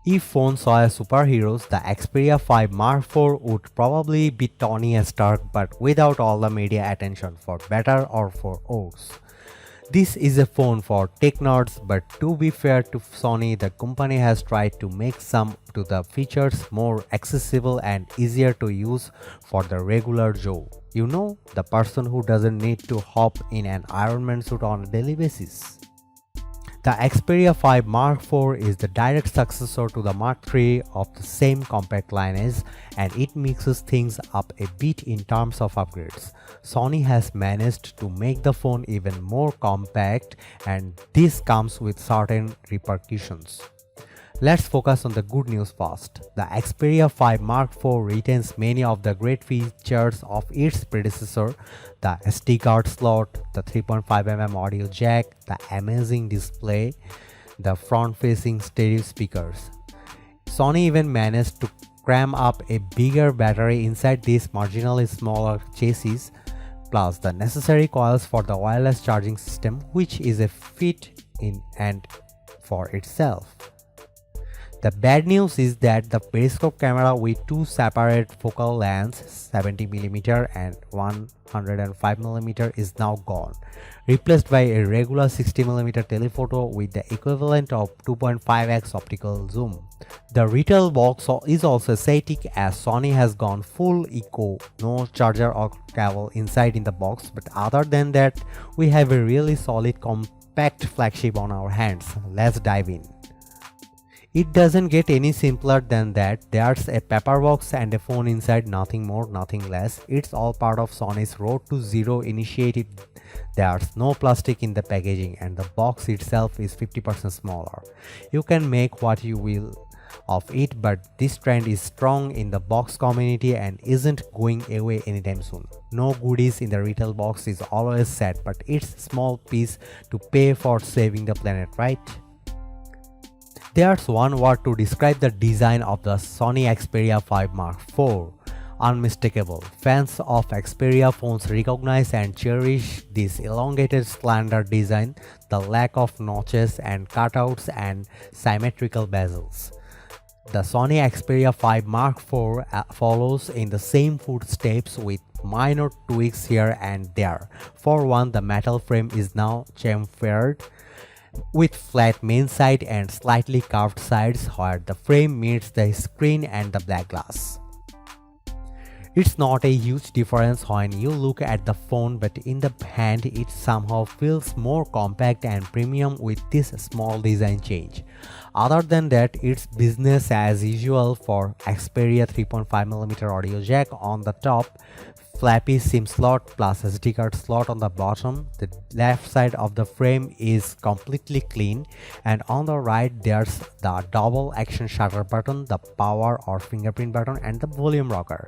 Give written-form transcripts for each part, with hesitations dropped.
If phones saw superheroes, the Xperia 5 Mark IV would probably be Tony Stark but without all the media attention, for better or for worse. This is a phone for tech nerds, but to be fair to Sony, the company has tried to make some to the features more accessible and easier to use for the regular Joe. You know, the person who doesn't need to hop in an Iron Man suit on a daily basis. The Xperia 5 Mark IV is the direct successor to the Mark III of the same compact lineage, and it mixes things up a bit in terms of upgrades. Sony has managed to make the phone even more compact, and this comes with certain repercussions. Let's focus on the good news first. The Xperia 5 Mark IV retains many of the great features of its predecessor: the SD card slot, the 3.5mm audio jack, the amazing display, the front-facing stereo speakers. Sony even managed to cram up a bigger battery inside this marginally smaller chassis, plus the necessary coils for the wireless charging system, which is a feat in and for itself. The bad news is that the periscope camera with two separate focal lengths, 70mm and 105mm, is now gone, replaced by a regular 60mm telephoto with the equivalent of 2.5x optical zoom. The retail box is also static, as Sony has gone full eco, no charger or cable inside in the box, but other than that, we have a really solid compact flagship on our hands. Let's dive in. It doesn't get any simpler than that. There's a paper box and a phone inside, nothing more, nothing less. It's all part of Sony's Road to Zero initiative. There's no plastic in the packaging, and the box itself is 50% smaller. You can make what you will of it, but this trend is strong in the box community and isn't going away anytime soon. No goodies in the retail box is always sad, but it's a small piece to pay for saving the planet, right? There's one word to describe the design of the Sony Xperia 5 Mark IV: unmistakable. Fans of Xperia phones recognize and cherish this elongated slender design, the lack of notches and cutouts, and symmetrical bezels. The Sony Xperia 5 Mark IV follows in the same footsteps with minor tweaks here and there. For one, the metal frame is now chamfered, with flat main side and slightly curved sides where the frame meets the screen and the black glass. It's not a huge difference when you look at the phone, but in the hand it somehow feels more compact and premium with this small design change. Other than that, it's business as usual for Xperia. 3.5mm audio jack on the top, flappy SIM slot plus SD card slot on the bottom. The left side of the frame is completely clean, and on the right there's the double action shutter button, the power or fingerprint button, and the volume rocker.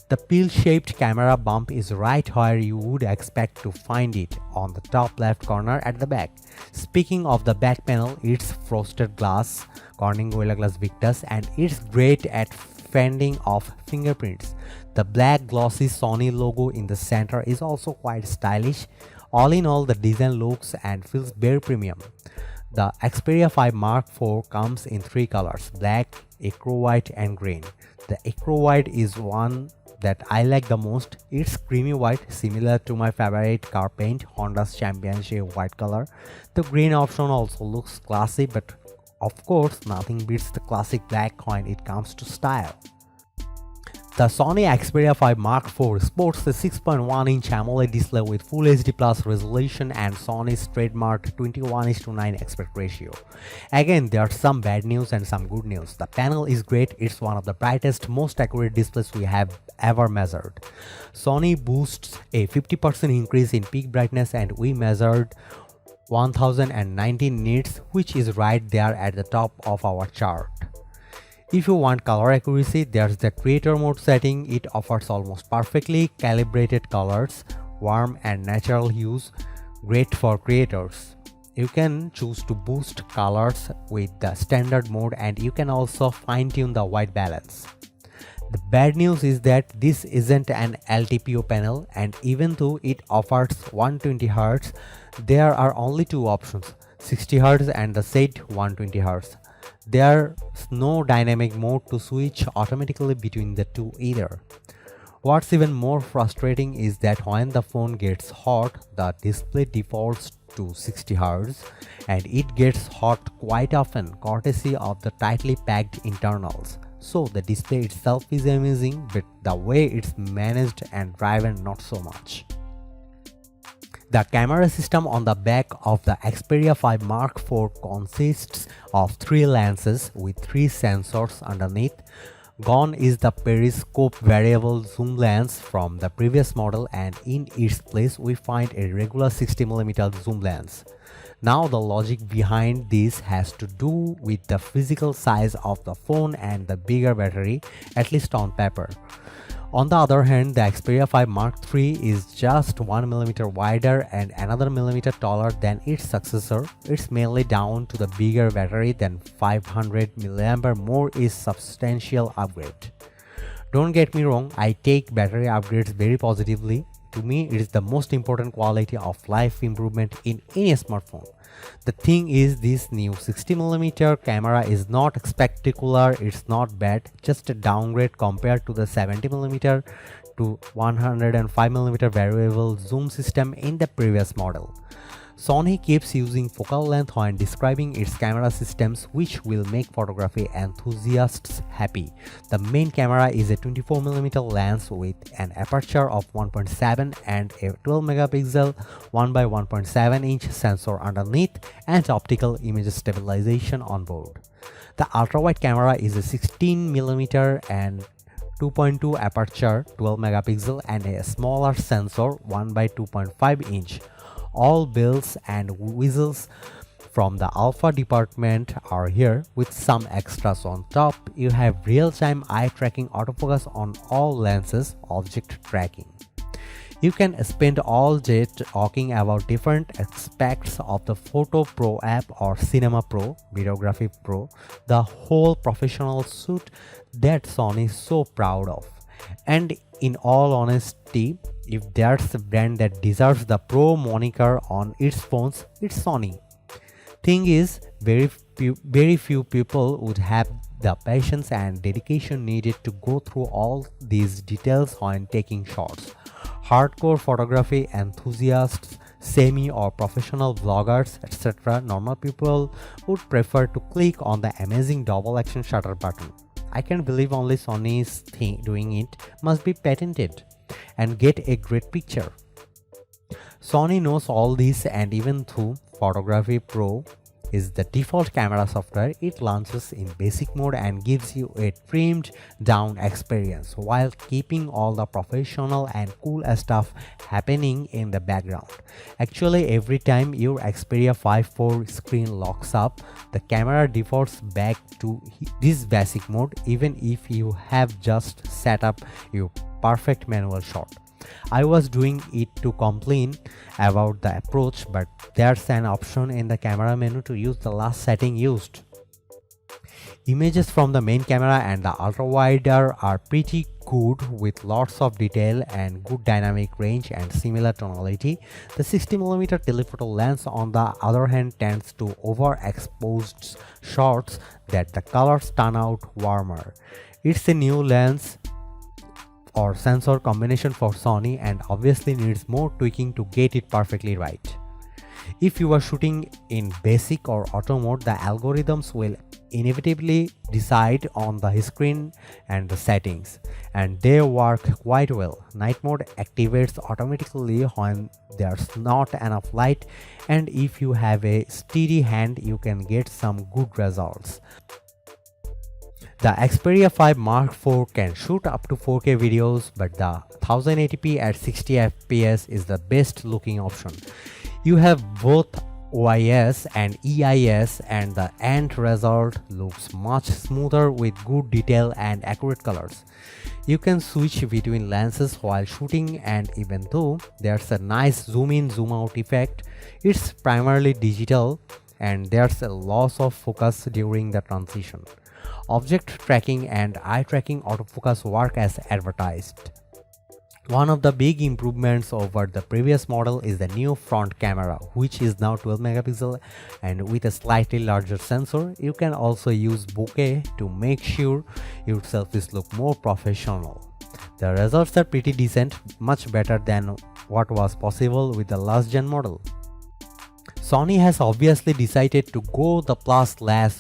The pill-shaped camera bump is right where you would expect to find it, on the top left corner at the back. Speaking of the back panel, it's frosted glass, Corning Gorilla Glass Victus, and it's great at fending off fingerprints. The black glossy Sony logo in the center is also quite stylish. All in all, the design looks and feels very premium. The Xperia 5 Mark IV comes in three colors: black, acro white, and green. The acro white is one that I like the most. It's creamy white, similar to my favorite car paint, Honda's Championship white color. The green option also looks classy, but of course nothing beats the classic black when it comes to style. The Sony Xperia 5 Mark IV sports a 6.1-inch AMOLED display with Full HD Plus resolution and Sony's trademark 21:9 aspect ratio. Again, there's some bad news and some good news. The panel is great. It's one of the brightest, most accurate displays we have ever measured. Sony boasts a 50% increase in peak brightness, and we measured 1019 nits, which is right there at the top of our chart. If you want color accuracy, there's the creator mode setting. It offers almost perfectly calibrated colors, warm and natural hues, great for creators. You can choose to boost colors with the standard mode, and you can also fine-tune the white balance. The bad news is that this isn't an LTPO panel, and even though it offers 120Hz, there are only two options, 60Hz and the said 120Hz. There's there's no dynamic mode to switch automatically between the two either. What's even more frustrating is that when the phone gets hot, the display defaults to 60 Hz and it gets hot quite often courtesy of the tightly packed internals. So the display itself is amazing, but the way it's managed and driven not so much. The camera system on the back of the Xperia 5 Mark IV consists of 3 lenses with 3 sensors underneath. Gone is the periscope variable zoom lens from the previous model, and in its place we find a regular 60mm zoom lens. Now the logic behind this has to do with the physical size of the phone and the bigger battery, at least on paper. On the other hand, the Xperia 5 Mark III is just 1mm wider and another millimeter taller than its successor. It's mainly down to the bigger battery than 500 mAh more is substantial upgrade. Don't get me wrong, I take battery upgrades very positively. To me, it is the most important quality of life improvement in any smartphone. The thing is, this new 60mm camera is not spectacular, it's not bad, just a downgrade compared to the 70mm to 105mm variable zoom system in the previous model. Sony keeps using focal length when describing its camera systems, which will make photography enthusiasts happy. The main camera is a 24mm lens with an aperture of 1.7 and a 12MP 1x1.7-inch sensor underneath and optical image stabilization on board. The ultra-wide camera is a 16mm and 2.2 aperture 12MP and a smaller sensor 1x2.5-inch. All bells and whistles from the alpha department are here, with some extras on top. You have real-time eye tracking, autofocus on all lenses, object tracking. You can spend all day talking about different aspects of the Photo Pro app or Cinema Pro, Videography Pro, the whole professional suite that Sony is so proud of. And in all honesty, if there's a brand that deserves the Pro moniker on its phones, it's Sony. Thing is, very few people would have the patience and dedication needed to go through all these details when taking shots. Hardcore photography enthusiasts, semi or professional vloggers, etc., normal people would prefer to click on the amazing double action shutter button. I can't believe only Sony is doing it, must be patented and get a great picture. Sony knows all this, and even though Photography Pro is the default camera software, it launches in basic mode and gives you a trimmed down experience while keeping all the professional and cool stuff happening in the background. Actually, every time your Xperia 5 screen locks up, the camera defaults back to this basic mode, even if you have just set up your perfect manual shot. I was doing it to complain about the approach, but there's an option in the camera menu to use the last setting used. Images from the main camera and the ultra-wider are pretty good with lots of detail and good dynamic range and similar tonality. The 60mm telephoto lens on the other hand tends to overexposed shots that the colors turn out warmer. It's a new lens or sensor combination for Sony and obviously needs more tweaking to get it perfectly right. If you are shooting in basic or auto mode, the algorithms will inevitably decide on the screen and the settings, and they work quite well. Night mode activates automatically when there's not enough light, and if you have a steady hand you can get some good results. The Xperia 5 Mark IV can shoot up to 4K videos, but the 1080p at 60 fps is the best looking option. You have both OIS and EIS, and the end result looks much smoother with good detail and accurate colors. You can switch between lenses while shooting, and even though there's a nice zoom in zoom out effect, it's primarily digital and there's a loss of focus during the transition. Object tracking and eye tracking autofocus work as advertised. One of the big improvements over the previous model is the new front camera, which is now 12 megapixel and with a slightly larger sensor. You can also use bokeh to make sure your selfies look more professional. The results are pretty decent, much better than what was possible with the last gen model. Sony has obviously decided to go the plus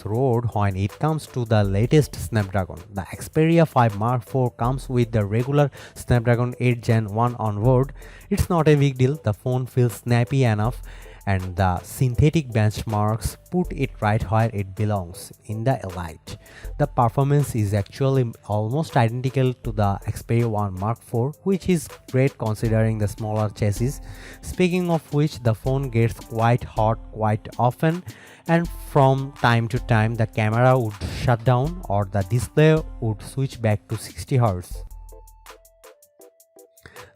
road when it comes to the latest Snapdragon. The Xperia 5 Mark IV comes with the regular Snapdragon 8 Gen 1 on board. It's not a big deal, the phone feels snappy enough, and the synthetic benchmarks put it right where it belongs, in the elite. The performance is actually almost identical to the Xperia 1 Mark IV, which is great considering the smaller chassis. Speaking of which, the phone gets quite hot quite often, and from time to time the camera would shut down or the display would switch back to 60Hz.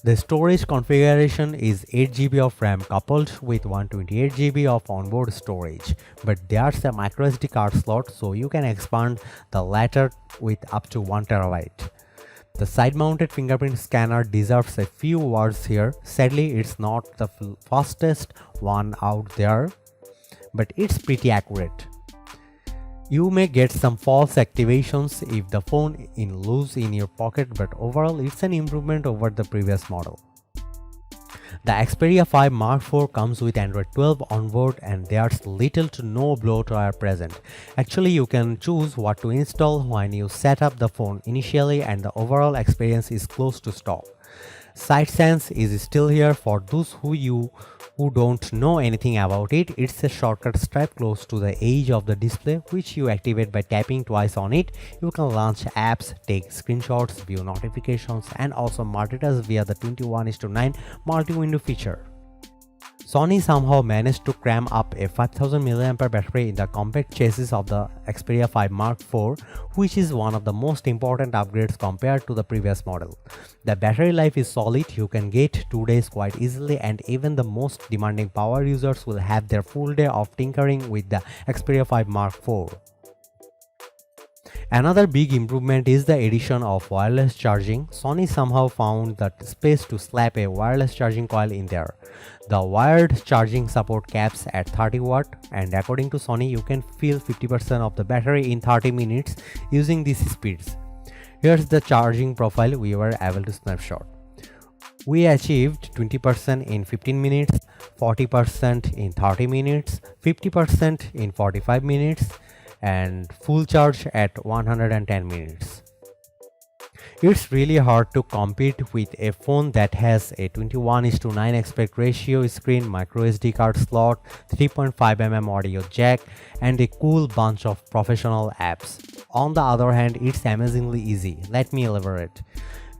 The storage configuration is 8GB of RAM coupled with 128GB of onboard storage, but there's a microSD card slot, so you can expand the latter with up to 1TB. The side-mounted fingerprint scanner deserves a few words here. Sadly, it's not the fastest one out there, but it's pretty accurate. You may get some false activations if the phone is loose in your pocket, but overall it's an improvement over the previous model. The Xperia 5 Mark IV comes with Android 12 on board and there's little to no bloatware present. Actually, you can choose what to install when you set up the phone initially, and the overall experience is close to stock. SiteSense is still here for those who don't know anything about it. It's a shortcut stripe close to the edge of the display, which you activate by tapping twice on it. You can launch apps, take screenshots, view notifications, and also multitask via the 21:9 multi-window feature. Sony somehow managed to cram up a 5000 mAh battery in the compact chassis of the Xperia 5 Mark IV, which is one of the most important upgrades compared to the previous model. The battery life is solid, you can get 2 days quite easily, and even the most demanding power users will have their full day of tinkering with the Xperia 5 Mark IV. Another big improvement is the addition of wireless charging. Sony somehow found the space to slap a wireless charging coil in there. The wired charging support caps at 30 watt, and according to Sony, you can fill 50% of the battery in 30 minutes using these speeds. Here's the charging profile we were able to snapshot. We achieved 20% in 15 minutes, 40% in 30 minutes, 50% in 45 minutes, and full charge at 110 minutes. It's really hard to compete with a phone that has a 21:9 aspect ratio screen, microSD card slot, 3.5mm audio jack, and a cool bunch of professional apps. On the other hand, it's amazingly easy. Let me elaborate.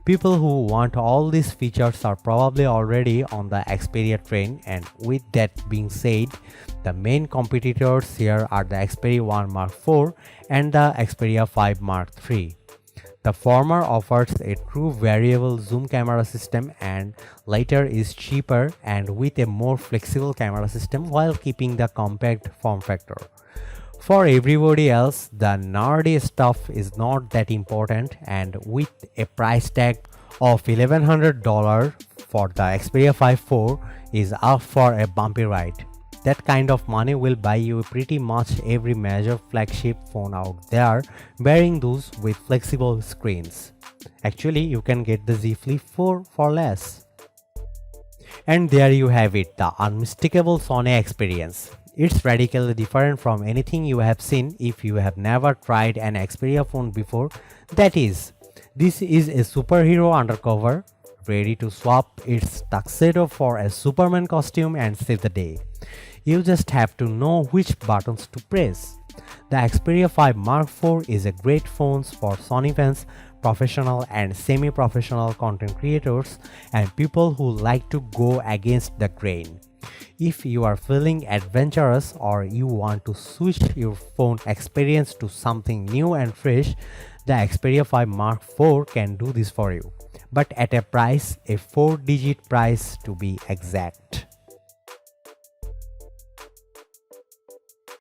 People who want all these features are probably already on the Xperia train, and with that being said, the main competitors here are the Xperia 1 Mark IV and the Xperia 5 Mark III. The former offers a true variable zoom camera system, and later is cheaper and with a more flexible camera system while keeping the compact form factor. For everybody else, the nerdy stuff is not that important, and with a price tag of $1,100 for the Xperia 5 IV is up for a bumpy ride. That kind of money will buy you pretty much every major flagship phone out there, bearing those with flexible screens. Actually, you can get the Z Flip 4 for less. And there you have it, the unmistakable Sony experience. It's radically different from anything you have seen if you have never tried an Xperia phone before. That is, this is a superhero undercover, ready to swap its tuxedo for a Superman costume and save the day. You just have to know which buttons to press. The Xperia 5 Mark IV is a great phone for Sony fans, professional and semi-professional content creators, and people who like to go against the grain. If you are feeling adventurous or you want to switch your phone experience to something new and fresh, the Xperia 5 Mark IV can do this for you, but at a price, a 4-digit price to be exact.